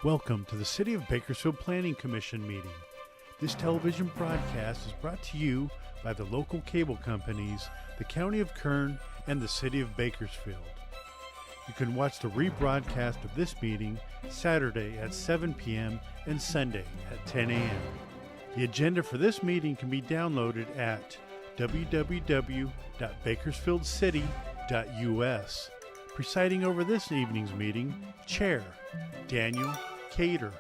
Welcome to the City of Bakersfield Planning Commission meeting. This television broadcast is brought to you by the local cable companies, the County of Kern, and the City of Bakersfield. You can watch the rebroadcast of this meeting Saturday at 7 p.m. and Sunday at 10 a.m. The agenda for this meeting can be downloaded at www.bakersfieldcity.us. Presiding over this evening's meeting, Chair Daniel Cater.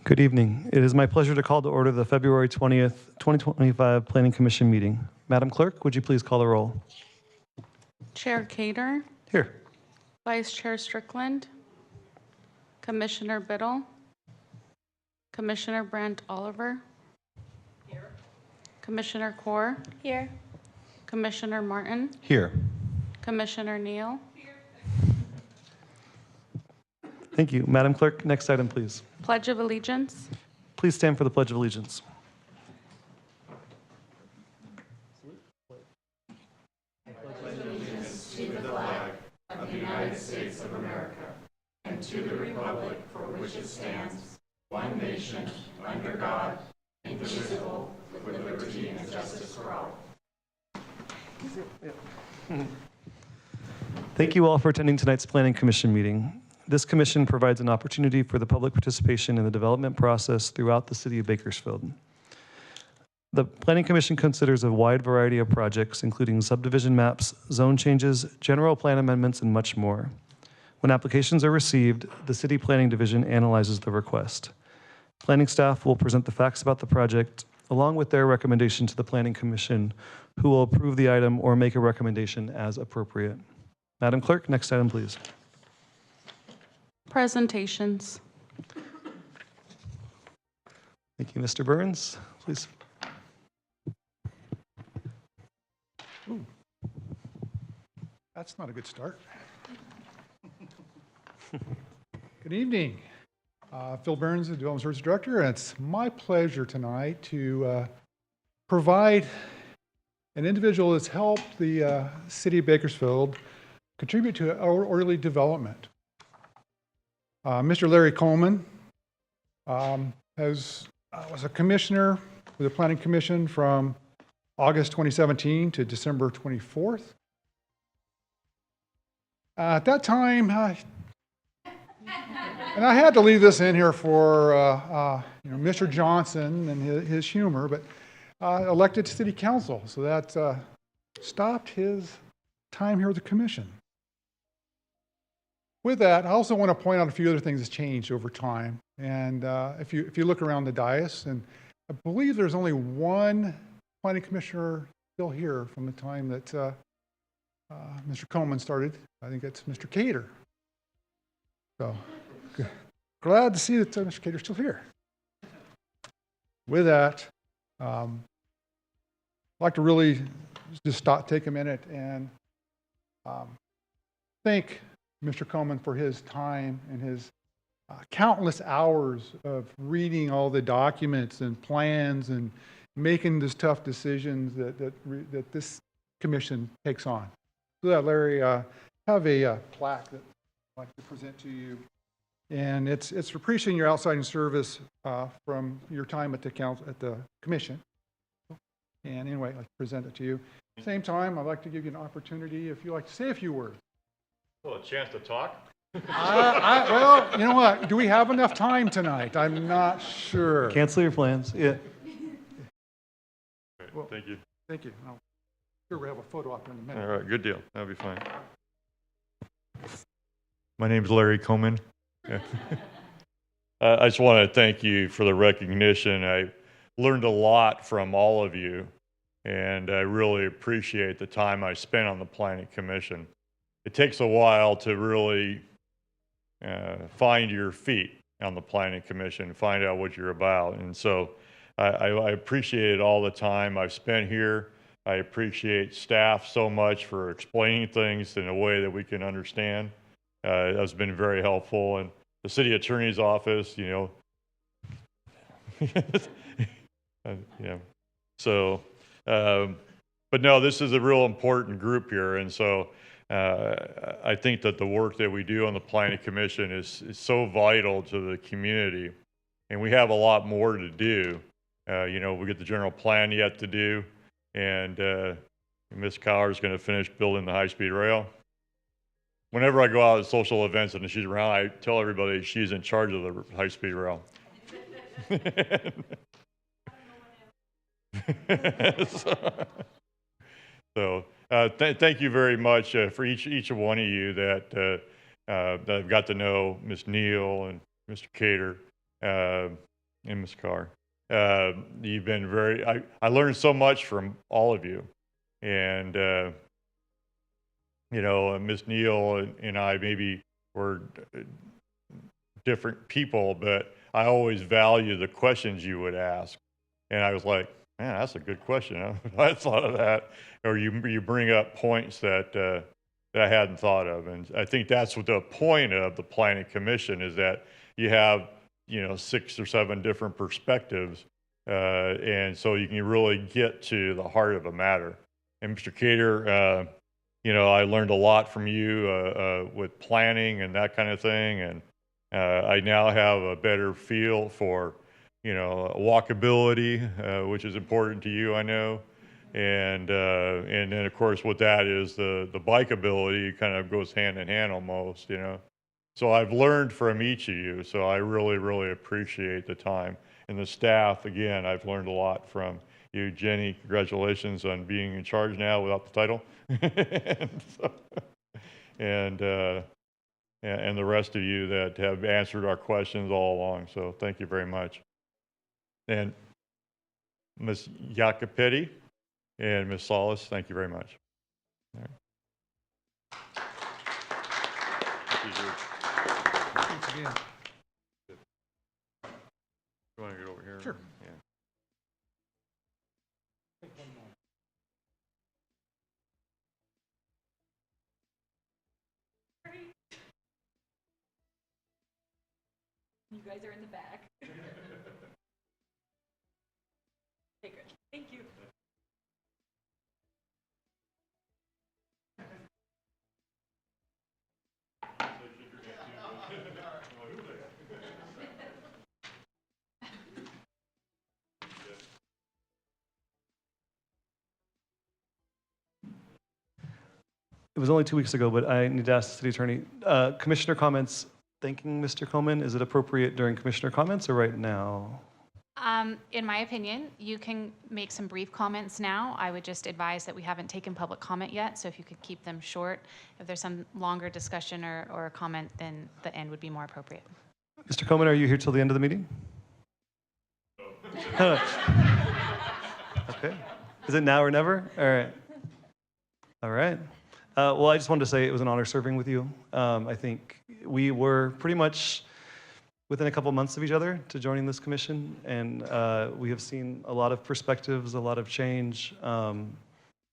Good evening. It is my pleasure to call to order the February 20th, 2025 Planning Commission meeting. Madam Clerk, would you please call the roll? Chair Cater, Here. Vice Chair Strickland, Commissioner Biddle, Commissioner Brandt Oliver, here. Commissioner Kaur, Here. Commissioner Martin, Here. Commissioner Neal. Thank you. Madam Clerk, next item, please. Pledge of Allegiance. Please stand for the Pledge of Allegiance. Thank you all for attending tonight's Planning Commission meeting. This commission provides an opportunity for the public participation in the development process throughout the city of Bakersfield. The Planning Commission considers a wide variety of projects, including subdivision maps, zone changes, general plan amendments, and much more. When applications are received, the City Planning Division analyzes the request. Planning staff will present the facts about the project, along with their recommendation to the Planning Commission, who will approve the item or make a recommendation as appropriate. Madam Clerk, next item, please. Presentations. Thank you, Mr. Burns. Please. That's not a good start. Good evening. Phil Burns, the Development Services Director, and it's my pleasure tonight to provide an individual that's helped the City of Bakersfield contribute to orderly development. Mr. Larry Coleman was a commissioner with the Planning Commission from August 2017 to December 24th. At that time, and I had to leave this in here for Mr. Johnson and his humor, but elected to City Council, so that stopped his time here with the Commission. With that, I also want to point out a few other things that's changed over time. And if you look around the dais, and I believe there's only one planning commissioner still here from the time that Mr. Coleman started. I think it's Mr. Cater. So glad to see that Mr. Cater's still here. With that, I'd like to really just take a minute and thank Mr. Coleman for his time and his countless hours of reading all the documents and plans and making these tough decisions that this commission takes on. So that, Larry, have a plaque that I'd like to present to you. And it's appreciating your outside service from your time at the commission. And anyway, I'd like to present it to you. At the same time, I'd like to give you an opportunity if you'd like to say a few words. Well, a chance to talk? Well, you know what? Do we have enough time tonight? I'm not sure. Cancel your plans. Yeah. Great, Well, thank you. Thank you. I'll sure we have a photo op in a minute. All right, good deal. That'll be fine. My name's Larry Coleman. Yeah. I just want to thank you for the recognition. I learned a lot from all of you, and I really appreciate the time I spent on the Planning Commission. It takes a while to really find your feet on the Planning Commission, find out what you're about. And so I appreciate it all the time I've spent here. I appreciate staff so much for explaining things in a way that we can understand. That's been very helpful. And the city attorney's office, yeah. So, but no, this is a real important group here. And so I think that the work that we do on the Planning Commission is so vital to the community, and we have a lot more to do. You know, we get the general plan yet to do, and Ms. Cowher is going to finish building the high-speed rail. Whenever I go out at social events and she's around, I tell everybody she's in charge of the high-speed rail. So thank you very much for each of one of you that I've got to know, Ms. Neal and Mr. Cater and Ms. Carr. You've been very, I learned so much from all of you. And, you know, Ms. Neal and I maybe were different people, but I always value the questions you would ask. And I was like, man, that's a good question. I thought of that. Or you bring up points that I hadn't thought of. And I think that's what the point of the Planning Commission is, that you have, you know, 6 or 7 different perspectives. And so you can really get to the heart of a matter. And Mr. Cater, you know, I learned a lot from you with planning and that kind of thing. And I now have a better feel for, you know, walkability, which is important to you, I know. And then of course with that is the bikeability kind of goes hand in hand almost, you know. So I've learned from each of you. So I really, really appreciate the time. And the staff, again, I've learned a lot from you. Jenny, congratulations on being in charge now without the title. and the rest of you that have answered our questions all along. So thank you very much. And Ms. Jacopetti and Ms. Solis, thank you very much. All right. Thanks again. You want to get over here? Sure. Yeah. You guys are in the back. Okay, good. Thank you. It was only 2 weeks ago, but I need to ask the city attorney. Commissioner comments thanking Mr. Coleman. Is it appropriate during commissioner comments or right now? In my opinion, you can make some brief comments now. I would just advise that we haven't taken public comment yet, so if you could keep them short. If there's some longer discussion or a comment, then the end would be more appropriate. Mr. Coleman, are you here till the end of the meeting? No. Okay. Is it now or never? All right. All right. Well, I just wanted to say it was an honor serving with you. I think we were pretty much within a couple months of each other to joining this commission, and we have seen a lot of perspectives, a lot of change, a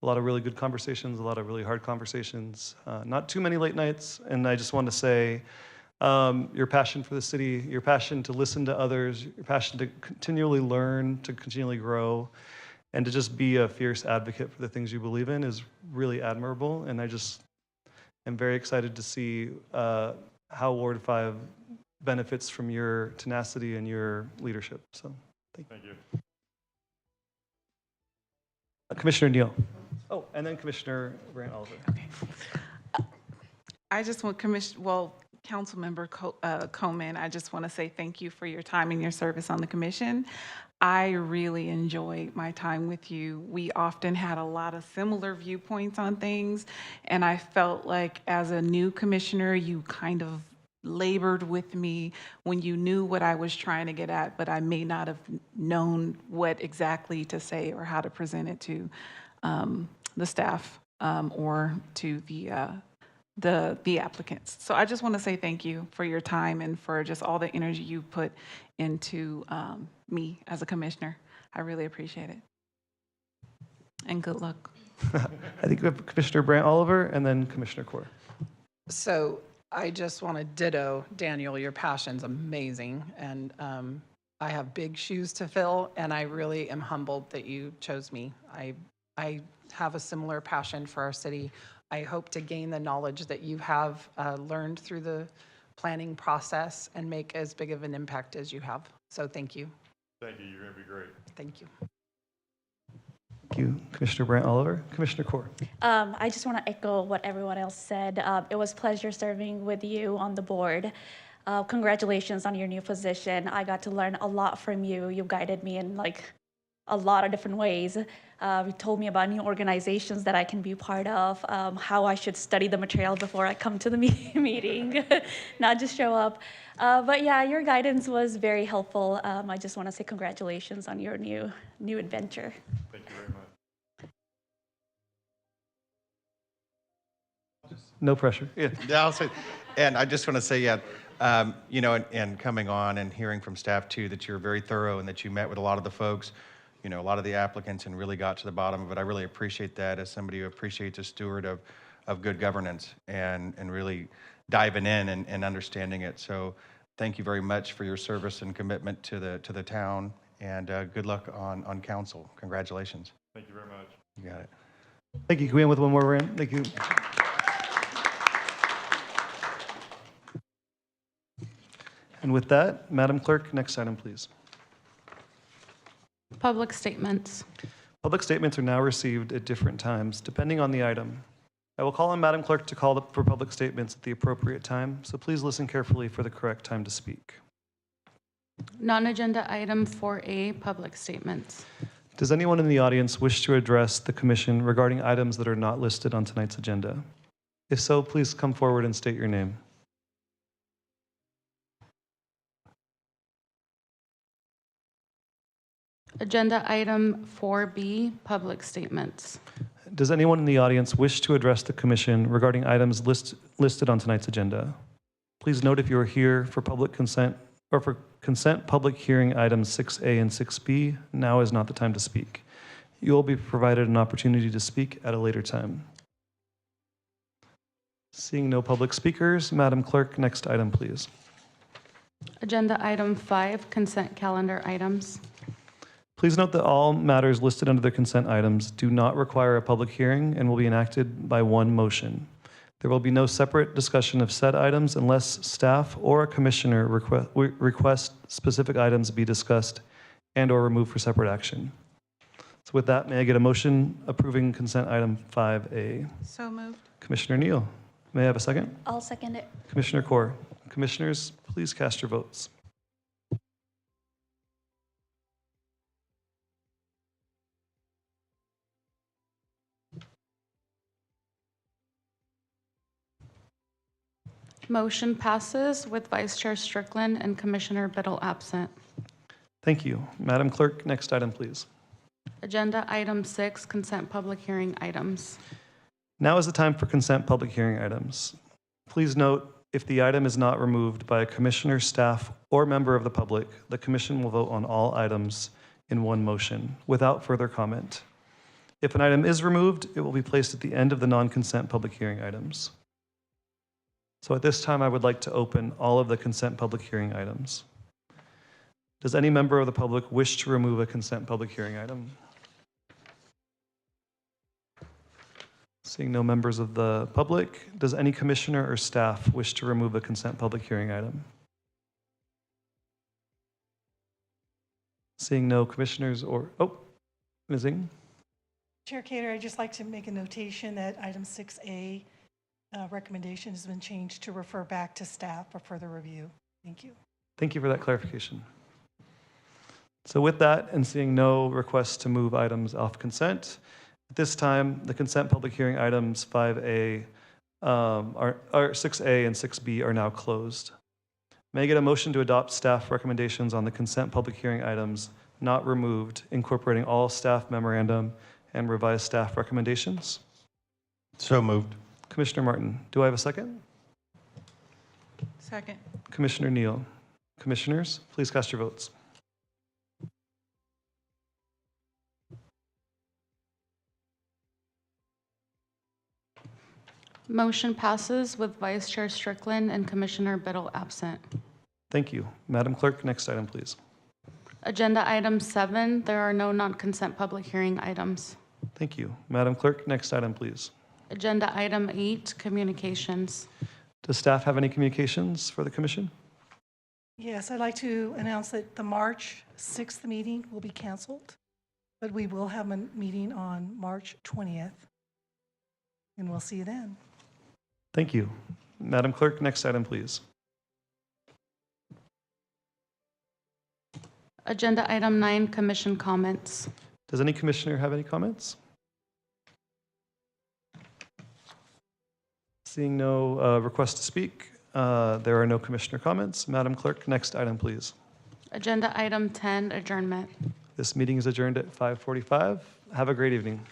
lot of really good conversations, a lot of really hard conversations, not too many late nights. And I just want to say your passion for the city, your passion to listen to others, your passion to continually learn, to continually grow, and to just be a fierce advocate for the things you believe in is really admirable. And I just am very excited to see how Ward 5 benefits from your tenacity and your leadership. So thank you. Commissioner Neal. Oh, and then Commissioner Brant Oliver. Okay. I just want Councilmember Coleman, I just want to say thank you for your time and your service on the commission. I really enjoyed my time with you. We often had a lot of similar viewpoints on things, and I felt like as a new commissioner, you kind of labored with me when you knew what I was trying to get at, but I may not have known what exactly to say or how to present it to the staff or to the applicants. So I just want to say thank you for your time and for just all the energy you put into me as a commissioner. I really appreciate it. And good luck. I think we have Commissioner Brant Oliver and then Commissioner Core. So I just want to ditto, Daniel, your passion's amazing. And I have big shoes to fill, and I really am humbled that you chose me. I have a similar passion for our city. I hope to gain the knowledge that you have learned through the planning process and make as big of an impact as you have. So thank you. Thank you. You're going to be great. Thank you. Thank you, Commissioner Brant Oliver. Commissioner Core. I just want to echo what everyone else said. It was a pleasure serving with you on the board. Congratulations on your new position. I got to learn a lot from you. You guided me in like a lot of different ways. You told me about new organizations that I can be part of, how I should study the material before I come to the meeting, not just show up. But yeah, your guidance was very helpful. I just want to say congratulations on your new adventure. Thank you very much. No pressure. Yeah. Yeah, I'll say, and I just want to say, yeah, you know, and coming on and hearing from staff too, that you're very thorough and that you met with a lot of the folks, you know, a lot of the applicants and really got to the bottom of it. I really appreciate that as somebody who appreciates a steward of good governance and really diving in and understanding it. So thank you very much for your service and commitment to the town, and good luck on council. Congratulations. Thank you very much. You got it. Thank you. Can we end with one more round? Thank you. And with that, Madam Clerk, next item, please. Public statements. Public statements are now received at different times, depending on the item. I will call on Madam Clerk to call for public statements at the appropriate time, so please listen carefully for the correct time to speak. Non-agenda item 4A, public statements. Does anyone in the audience wish to address the commission regarding items that are not listed on tonight's agenda? If so, please come forward and state your name. Agenda item 4B, public statements. Does anyone in the audience wish to address the commission regarding items listed on tonight's agenda? Please note if you are here for public consent or for consent public hearing items 6A and 6B, now is not the time to speak. You will be provided an opportunity to speak at a later time. Seeing no public speakers, Madam Clerk, next item, please. Agenda item 5, consent calendar items. Please note that all matters listed under the consent items do not require a public hearing and will be enacted by one motion. There will be no separate discussion of said items unless staff or a commissioner request specific items be discussed and or removed for separate action. So with that, may I get a motion approving consent item 5A? So moved. Commissioner Neal, may I have a second? I'll second it. Commissioner Core. Commissioners, please cast your votes. Motion passes with Vice Chair Strickland and Commissioner Biddle absent. Thank you. Madam Clerk, next item, please. Agenda item 6, consent public hearing items. Now is the time for consent public hearing items. Please note, if the item is not removed by a commissioner, staff, or member of the public, the commission will vote on all items in one motion without further comment. If an item is removed, it will be placed at the end of the non-consent public hearing items. So at this time, I would like to open all of the consent public hearing items. Does any member of the public wish to remove a consent public hearing item? Seeing no members of the public, does any commissioner or staff wish to remove a consent public hearing item? Seeing no commissioners or, Ms. Ng? Chair Cater, I'd just like to make a notation that item 6A recommendation has been changed to refer back to staff for further review. Thank you. Thank you for that clarification. So with that, and seeing no requests to move items off consent, at this time, the consent public hearing items 5A, 6A and 6B are now closed. May I get a motion to adopt staff recommendations on the consent public hearing items not removed, incorporating all staff memorandum and revised staff recommendations? So moved. Commissioner Martin, do I have a second? Second. Commissioner Neal. Commissioners, please cast your votes. Motion passes with Vice Chair Strickland and Commissioner Biddle absent. Thank you. Madam Clerk, next item, please. Agenda item 7, there are no non-consent public hearing items. Thank you. Madam Clerk, next item, please. Agenda item 8, communications. Does staff have any communications for the commission? Yes, I'd like to announce that the March 6th meeting will be canceled, but we will have a meeting on March 20th. And we'll see you then. Thank you. Madam Clerk, next item, please. Agenda item 9, commission comments. Does any commissioner have any comments? Seeing no requests to speak, there are no commissioner comments. Madam Clerk, next item, please. Agenda item 10, adjournment. This meeting is adjourned at 5:45. Have a great evening.